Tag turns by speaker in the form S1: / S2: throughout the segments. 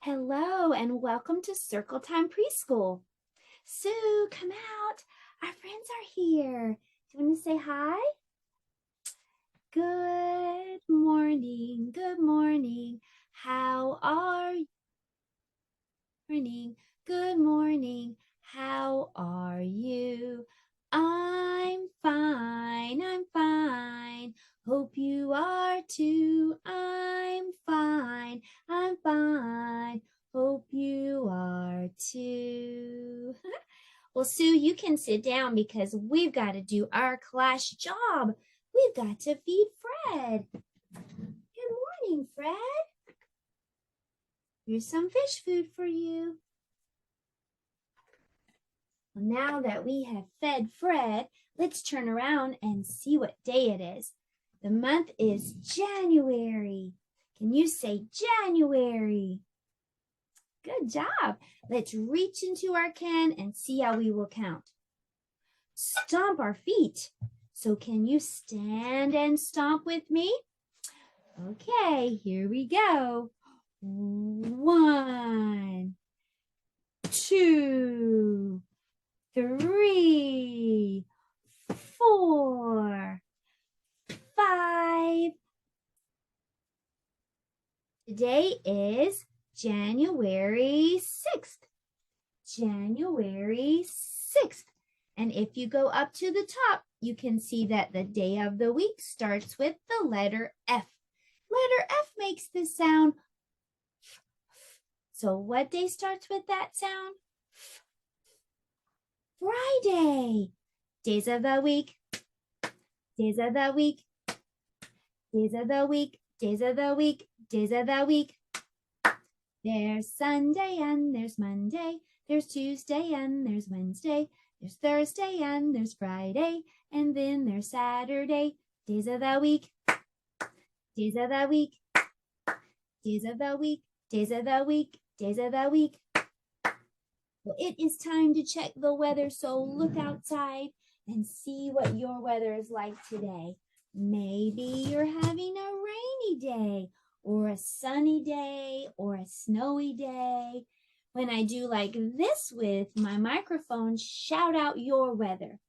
S1: Hello and welcome to Circle Time Preschool. Sue, come out. Our friends are here. Do you want to say hi? Good morning. Good morning. How are you? Morning. Good morning. How are you? I'm fine. I'm fine. Hope you are too. I'm fine. I'm fine. Hope you are too. Well, Sue, you can sit down because we've got to do our class job. We've got to feed Fred. Good morning, Fred. Here's some fish food for you. Well, now that we have fed Fred, let's turn around and see what day it is. The month is January. Can you say January? Good job. Let's reach into our can and see how we will count. Stomp our feet. So can you stand and stomp with me? Okay, here we go. 1, 2, 3, 4, 5. Today is January 6th. January 6th. And if you go up to the top, you can see that the day of the week starts with the letter F. Letter F makes the sound. So what day starts with that sound? Friday. Days of the week. Days of the week. Days of the week. Days of the week. Days of the week. There's Sunday and there's Monday. There's Tuesday and there's Wednesday. There's Thursday and there's Friday. And then there's Saturday. Days of the week. Days of the week. Days of the week. Days of the week. Days of the week. Well, it is time to check the weather, so look outside and see what your weather is like today. Maybe you're having a rainy day, or a sunny day, or a snowy day. When I do like this with my microphone, shout out your weather.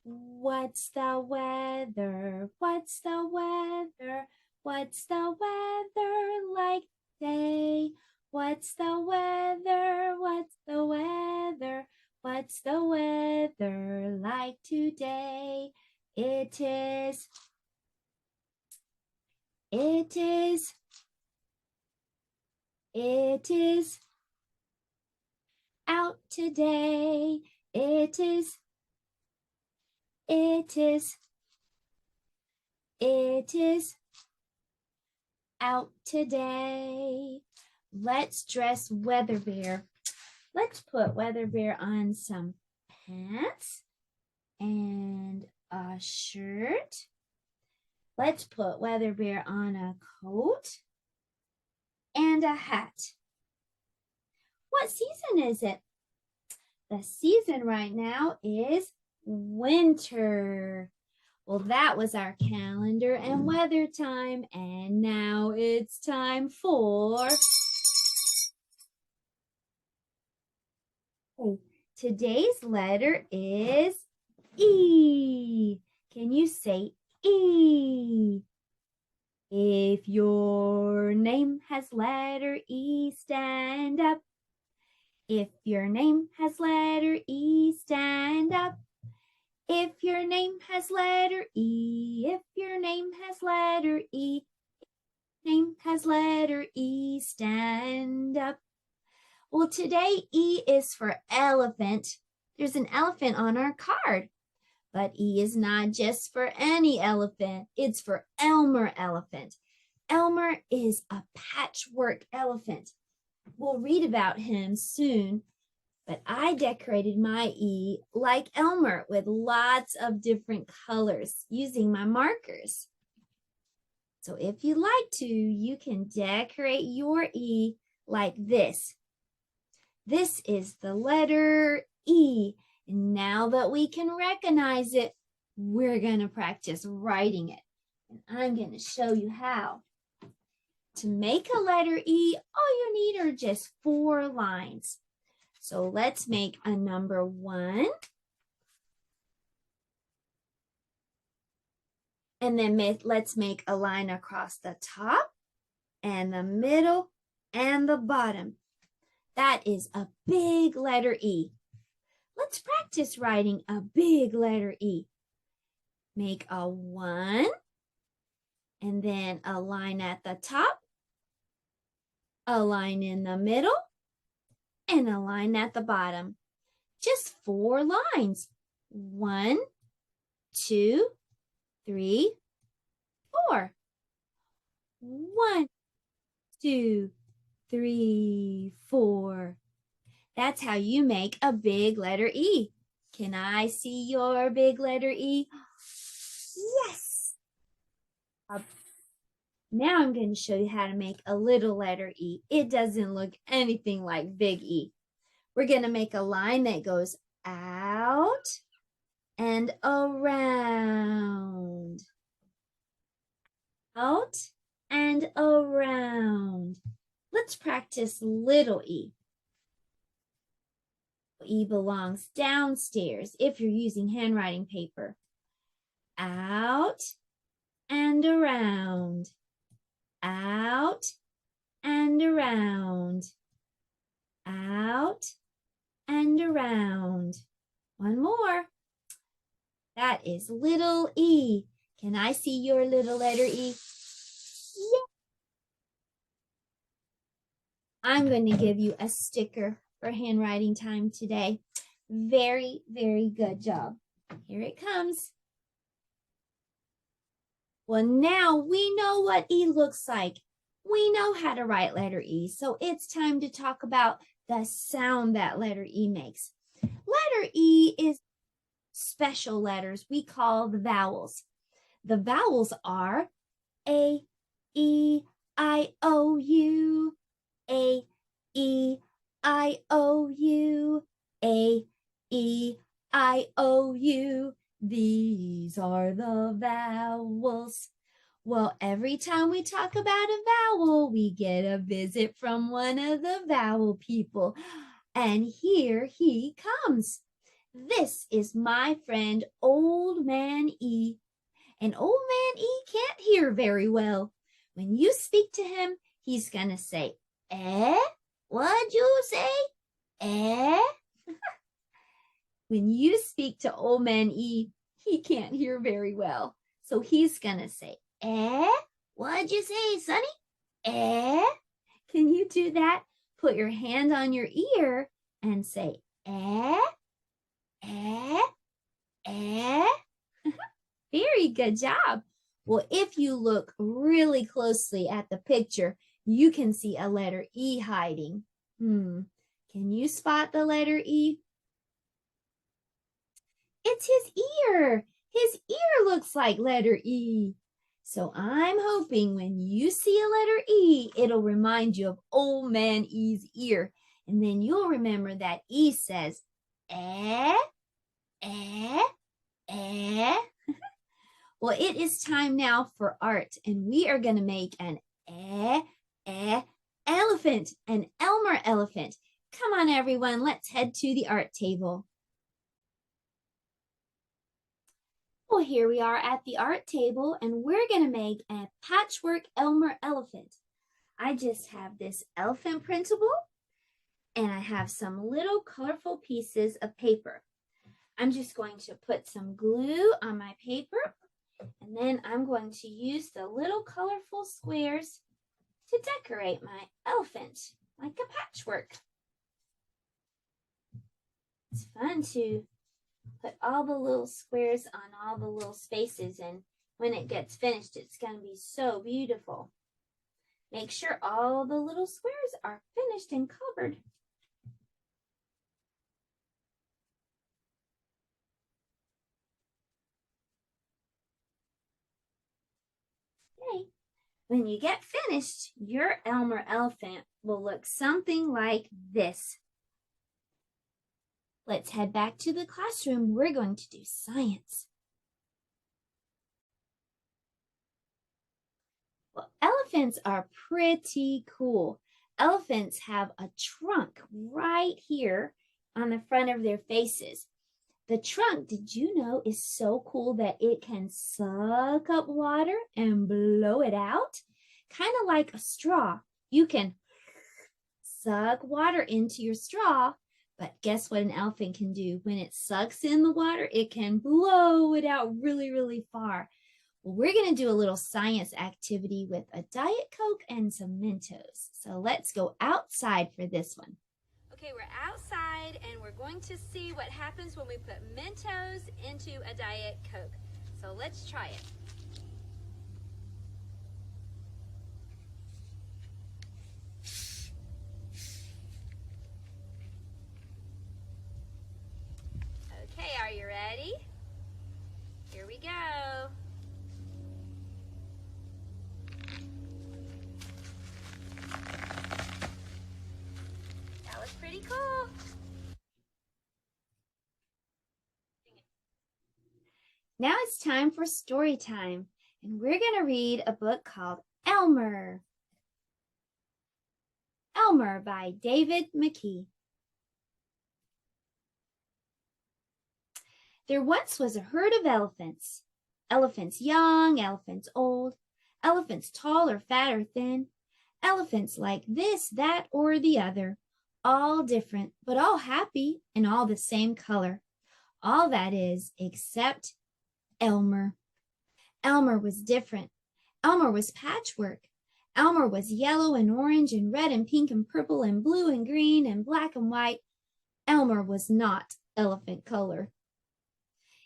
S1: What's the weather? What's the weather? What's the weather like today? What's the weather? What's the weather? What's the weather like today? It is out today. It is out today. Let's dress Weather Bear. Let's put Weather Bear on some pants and a shirt. Let's put Weather Bear on a coat and a hat. What season is it? The season right now is winter. Well, that was our calendar and weather time, and now it's time for... Today's letter is E. Can you say E? If your name has letter E, stand up. If your name has letter E, stand up. If your name has letter E, if your name has letter E, name has letter E, stand up. Well, today E is for elephant. There's an elephant on our card. But E is not just for any elephant. It's for Elmer elephant. Elmer is a patchwork elephant. We'll read about him soon. But I decorated my E like Elmer with lots of different colors using my markers. So if you like to, you can decorate your E like this. This is the letter E. And now that we can recognize it, we're going to practice writing it. And I'm going to show you how. To make a letter E, all you need are just 4 lines. So let's make a number 1. And then let's make a line across the top and the middle and the bottom. That is a big letter E. Let's practice writing a big letter E. Make a 1 and then a line at the top, a line in the middle, and a line at the bottom. Just 4 lines. 1, 2, 3, 4. 1, 2, 3, 4. That's how you make a big letter E. Can I see your big letter E? Yes! Now I'm going to show you how to make a little letter E. It doesn't look anything like big E. We're going to make a line that goes out and around. Out and around. Let's practice little E. E belongs downstairs if you're using handwriting paper. Out and around. Out and around. Out and around. One more. That is little E. Can I see your little letter E? Yeah. I'm going to give you a sticker for handwriting time today. Very, very good job. Here it comes. Well, now we know what E looks like. We know how to write letter E, so it's time to talk about the sound that letter E makes. Letter E is special letters we call the vowels. The vowels are A, E, I, O, U, A, E, I, O, U, A, E, I, O, U. These are the vowels. Well, every time we talk about a vowel, we get a visit from one of the vowel people. And here he comes. This is my friend, Old Man E. And Old Man E can't hear very well. When you speak to him, he's going to say, eh? What'd you say? Eh? When you speak to Old Man E, he can't hear very well. So he's going to say, eh? What'd you say, Sonny? Eh? Can you do that? Put your hand on your ear and say, eh? Eh? Eh? Very good job. Well, if you look really closely at the picture, you can see a letter E hiding. Can you spot the letter E? It's his ear. His ear looks like letter E. So I'm hoping when you see a letter E, it'll remind you of Old Man E's ear. And then you'll remember that E says, eh, eh, eh. Well, it is time now for art, and we are going to make an elephant, an Elmer elephant. Come on, everyone, let's head to the art table. Well, here we are at the art table, and we're going to make a patchwork Elmer elephant. I just have this elephant printable, and I have some little colorful pieces of paper. I'm just going to put some glue on my paper. And then I'm going to use the little colorful squares to decorate my elephant like a patchwork. It's fun to put all the little squares on all the little spaces, and when it gets finished, it's going to be so beautiful. Make sure all the little squares are finished and covered. Okay. When you get finished, your Elmer elephant will look something like this. Let's head back to the classroom. We're going to do science. Well, Elephants are pretty cool. Elephants have a trunk right here on the front of their faces. The trunk, did you know, is so cool that it can suck up water and blow it out? Kind of like a straw. You can suck water into your straw, but guess what an elephant can do? When it sucks in the water, it can blow it out really, really far. Well, we're going to do a little science activity with a Diet Coke and some Mentos. So let's go outside for this one. Okay, we're outside and we're going to see what happens when we put Mentos into a Diet Coke. So let's try it. Okay, are you ready? Here we go. That was pretty cool. Now it's time for story time, and we're going to read a book called Elmer. Elmer by David McKee. There once was a herd of elephants. Elephants young, elephants old, elephants tall or fat or thin, elephants like this, that, or the other, all different, but all happy and all the same color. All that is, except Elmer. Elmer was different. Elmer was patchwork. Elmer was yellow and orange and red and pink and purple and blue and green and black and white. Elmer was not elephant color.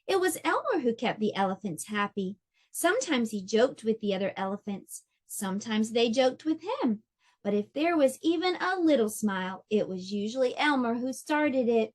S1: It was Elmer who kept the elephants happy. Sometimes he joked with the other elephants. Sometimes they joked with him. But if there was even a little smile, it was usually Elmer who started it.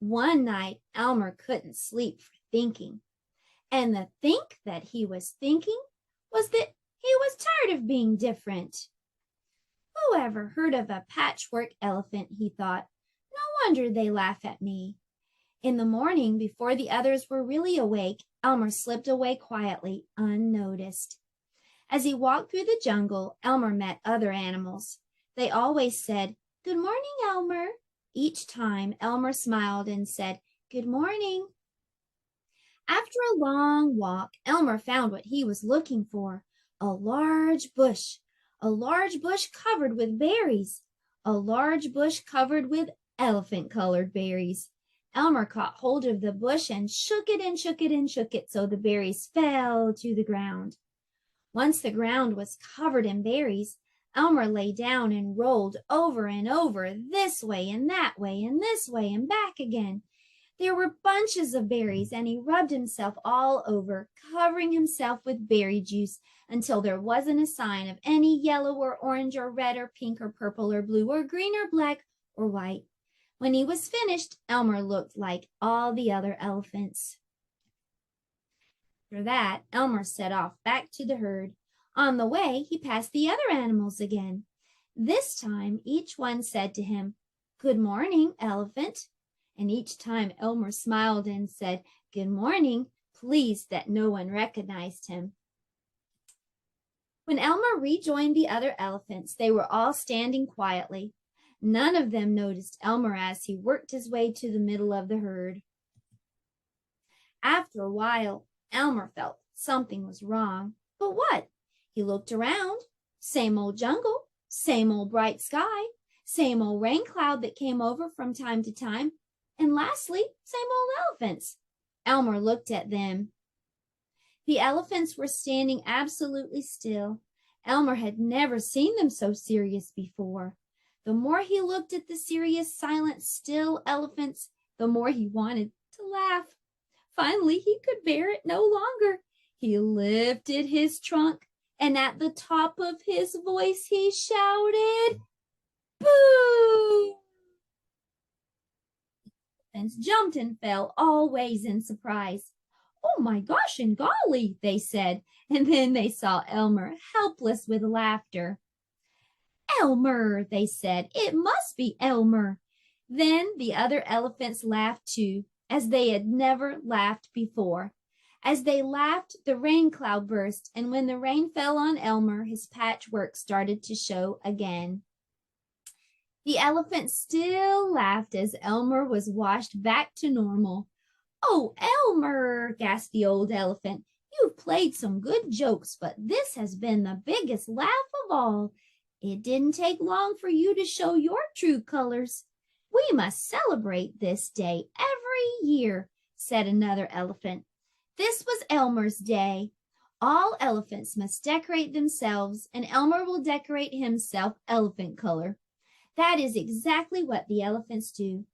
S1: One night, Elmer couldn't sleep for thinking. And the think that he was thinking was that he was tired of being different. Who ever heard of a patchwork elephant, he thought. No wonder they laugh at me. In the morning, before the others were really awake, Elmer slipped away quietly, unnoticed. As he walked through the jungle, Elmer met other animals. They always said, "Good morning, Elmer." Each time, Elmer smiled and said, "Good morning." After a long walk, Elmer found what he was looking for, a large bush covered with berries, a large bush covered with elephant-colored berries. Elmer caught hold of the bush and shook it and shook it and shook it so the berries fell to the ground. Once the ground was covered in berries, Elmer lay down and rolled over and over, this way and that way and this way and back again. There were bunches of berries, and he rubbed himself all over, covering himself with berry juice until there wasn't a sign of any yellow or orange or red or pink or purple or blue or green or black or white. When he was finished, Elmer looked like all the other elephants. After that, Elmer set off back to the herd. On the way, he passed the other animals again. This time, each one said to him, "Good morning, elephant." And each time Elmer smiled and said, "Good morning," pleased that no one recognized him. When Elmer rejoined the other elephants, they were all standing quietly. None of them noticed Elmer as he worked his way to the middle of the herd. After a while, Elmer felt something was wrong. But what? He looked around. Same old jungle, same old bright sky, same old rain cloud that came over from time to time, and lastly, same old elephants. Elmer looked at them. The elephants were standing absolutely still. Elmer had never seen them so serious before. The more he looked at the serious, silent, still elephants, the more he wanted to laugh. Finally, he could bear it no longer. He lifted his trunk, and at the top of his voice, he shouted, "Boo!" Elephants jumped and fell all ways in surprise. "Oh my gosh and golly," they said, and then they saw Elmer helpless with laughter. "Elmer," they said. "It must be Elmer." Then the other elephants laughed too, as they had never laughed before. As they laughed, the rain cloud burst, and when the rain fell on Elmer, his patchwork started to show again. The elephant still laughed as Elmer was washed back to normal. "Oh, Elmer," gasped the old elephant, "you've played some good jokes, but this has been the biggest laugh of all. It didn't take long for you to show your true colors. We must celebrate this day every year," said another elephant. This was Elmer's day. All elephants must decorate themselves, and Elmer will decorate himself elephant color. That is exactly what the elephants do.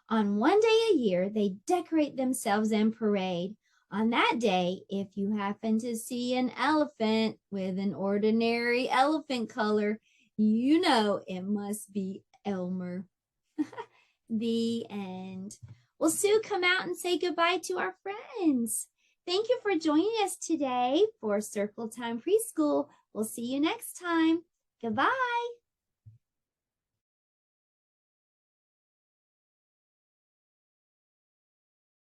S1: On one day a year, they decorate themselves and parade. On that day, if you happen to see an elephant with an ordinary elephant color, you know it must be Elmer. The end. Will Sue come out and say goodbye to our friends? Thank you for joining us today for Circle Time Preschool. We'll see you next time. Goodbye.